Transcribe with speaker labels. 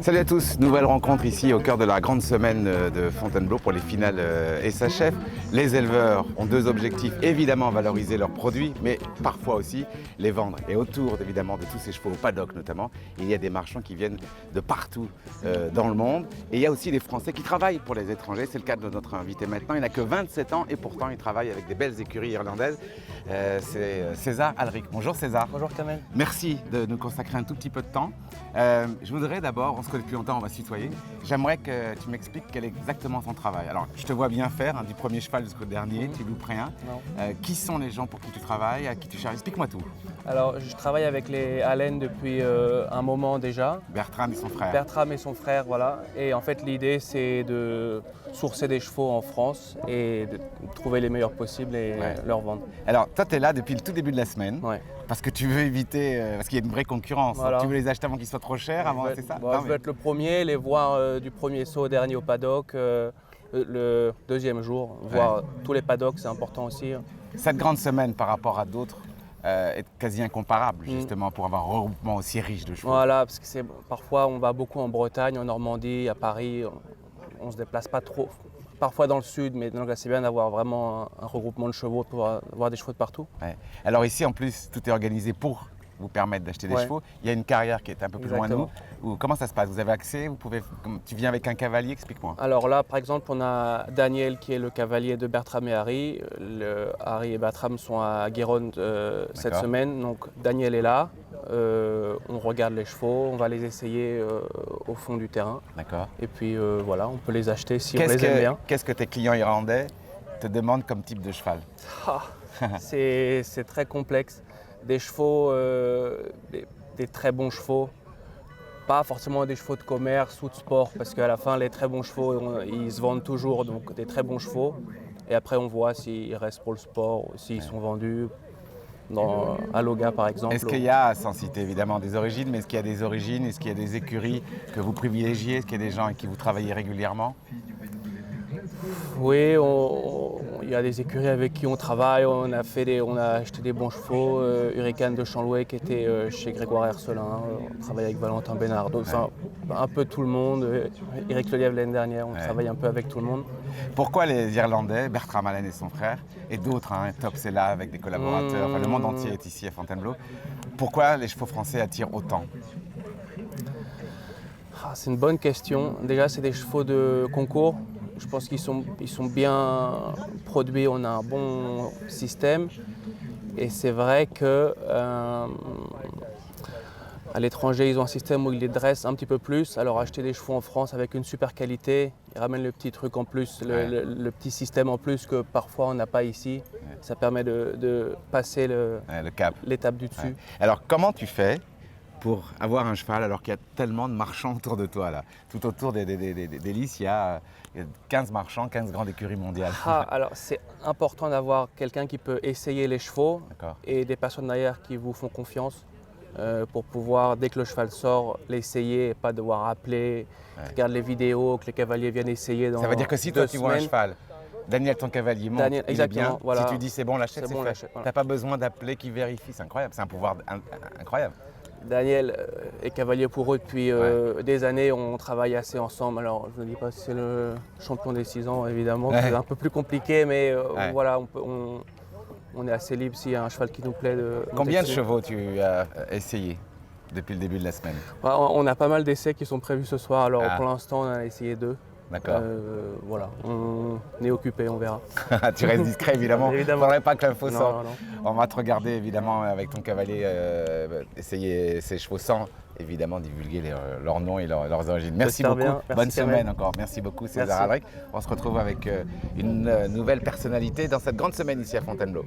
Speaker 1: Salut à tous, nouvelle rencontre ici au cœur de la grande semaine de Fontainebleau pour les finales SHF. Les éleveurs ont deux objectifs, évidemment valoriser leurs produits, mais parfois aussi les vendre. Et autour évidemment de tous ces chevaux, au paddock notamment, il y a des marchands qui viennent de partout dans le monde. Et il y a aussi des Français qui travaillent pour les étrangers, c'est le cas de notre invité maintenant. Il n'a que 27 ans et pourtant il travaille avec des belles écuries irlandaises. C'est César Alric. Bonjour César.
Speaker 2: Bonjour Kamel.
Speaker 1: Merci de nous consacrer un tout petit peu de temps. Je voudrais d'abord, on se connaît depuis longtemps, on va se tutoyer. J'aimerais que tu m'expliques quel est exactement ton travail. Alors, je te vois bien faire, du premier cheval jusqu'au dernier, tu loupes rien. Qui sont les gens pour qui tu travailles, à qui tu charges? Explique-moi tout.
Speaker 2: Alors, je travaille avec les Allen depuis un moment déjà.
Speaker 1: Bertram et son frère.
Speaker 2: Bertram et son frère, voilà. Et en fait, l'idée, c'est de sourcer des chevaux en France et de trouver les meilleurs possibles et leur vendre.
Speaker 1: Alors, toi, tu es là depuis le tout début de la semaine.
Speaker 2: Ouais.
Speaker 1: Parce que tu veux éviter, parce qu'il y a une vraie concurrence.
Speaker 2: Voilà.
Speaker 1: Tu veux les acheter avant qu'ils soient trop chers, c'est ça?
Speaker 2: Je veux être le premier, les voir du premier saut au dernier au paddock, le deuxième jour, voir tous les paddocks, c'est important aussi.
Speaker 1: Cette grande semaine par rapport à d'autres est quasi incomparable, justement, pour avoir un regroupement aussi riche de chevaux.
Speaker 2: Voilà, parce que parfois on va beaucoup en Bretagne, en Normandie, à Paris, on ne se déplace pas trop. Parfois dans le sud, mais donc là c'est bien d'avoir vraiment un regroupement de chevaux pour avoir des chevaux de partout. Ouais.
Speaker 1: Alors ici en plus, tout est organisé pour vous permettre d'acheter des chevaux. Il y a une carrière qui est un peu plus loin de nous. Comment ça se passe? Vous avez accès? Tu viens avec un cavalier? Explique-moi.
Speaker 2: Alors là, par exemple, on a Daniel qui est le cavalier de Bertram et Harry. Harry et Bertram sont à Guérone cette semaine, donc Daniel est là. On regarde les chevaux, on va les essayer au fond du terrain.
Speaker 1: D'accord.
Speaker 2: Et puis voilà, on peut les acheter si on les aime bien.
Speaker 1: Qu'est-ce que tes clients irlandais te demandent comme type de cheval?
Speaker 2: C'est très complexe. Des chevaux, des très bons chevaux, pas forcément des chevaux de commerce ou de sport, parce qu'à la fin, les très bons chevaux, ils se vendent toujours, donc des très bons chevaux. Et après, on voit s'ils restent pour le sport, s'ils sont vendus. À Loga par exemple.
Speaker 1: Est-ce qu'il y a, sans citer évidemment des origines, mais est-ce qu'il y a des origines, est-ce qu'il y a des écuries que vous privilégiez, est-ce qu'il y a des gens avec qui vous travaillez régulièrement?
Speaker 2: Oui, il y a des écuries avec qui on travaille, on a acheté des bons chevaux, Hurricane de Chanloué qui était chez Grégoire Hercelin, on travaille avec Valentin Bénard, enfin un peu tout le monde, Eric Lelièvre l'année dernière, on travaille un peu avec tout le monde.
Speaker 1: Pourquoi les Irlandais, Bertram Allen et son frère, et d'autres, Top c'est là avec des collaborateurs, le monde entier est ici à Fontainebleau, pourquoi les chevaux français attirent autant?
Speaker 2: C'est une bonne question. Déjà, c'est des chevaux de concours. Je pense qu'ils sont bien produits, on a un bon système. Et c'est vrai que à l'étranger, ils ont un système où ils les dressent un petit peu plus. Alors acheter des chevaux en France avec une super qualité, ils ramènent le petit truc en plus, le petit système en plus que parfois on n'a pas ici. Ça permet de passer l'étape du dessus.
Speaker 1: Alors comment tu fais pour avoir un cheval alors qu'il y a tellement de marchands autour de toi là? Tout autour des lices, il y a 15 marchands, 15 grandes écuries mondiales.
Speaker 2: Alors c'est important d'avoir quelqu'un qui peut essayer les chevaux et des personnes derrière qui vous font confiance pour pouvoir, dès que le cheval sort, l'essayer et pas devoir appeler, regarder les vidéos, que les cavaliers viennent essayer dans 2 semaines.
Speaker 1: Ça veut dire que si toi tu vois un cheval, Daniel, ton cavalier, monte, il est bien.
Speaker 2: Voilà.
Speaker 1: Si tu dis c'est bon, l'achète, c'est bon, fait. Tu n'as pas besoin d'appeler qui vérifie, c'est incroyable, c'est un pouvoir incroyable.
Speaker 2: Daniel est cavalier pour eux depuis des années, on travaille assez ensemble. Alors je ne dis pas si c'est le champion des 6 ans évidemment, c'est un peu plus compliqué, mais voilà, on est assez libre s'il y a un cheval qui nous plaît.
Speaker 1: Combien de chevaux tu as essayé depuis le début de la semaine?
Speaker 2: On a pas mal d'essais qui sont prévus ce soir, alors pour l'instant on a essayé 2.
Speaker 1: D'accord.
Speaker 2: Voilà, on est occupé, on verra.
Speaker 1: Tu restes discret évidemment. Il ne faudrait pas que l'info sorte.
Speaker 2: Non.
Speaker 1: On va te regarder évidemment avec ton cavalier, essayer ses chevaux sans évidemment divulguer leurs noms et leurs origines. Merci beaucoup. Bonne semaine encore. Merci beaucoup César Alric. On se retrouve avec une nouvelle personnalité dans cette grande semaine ici à Fontainebleau.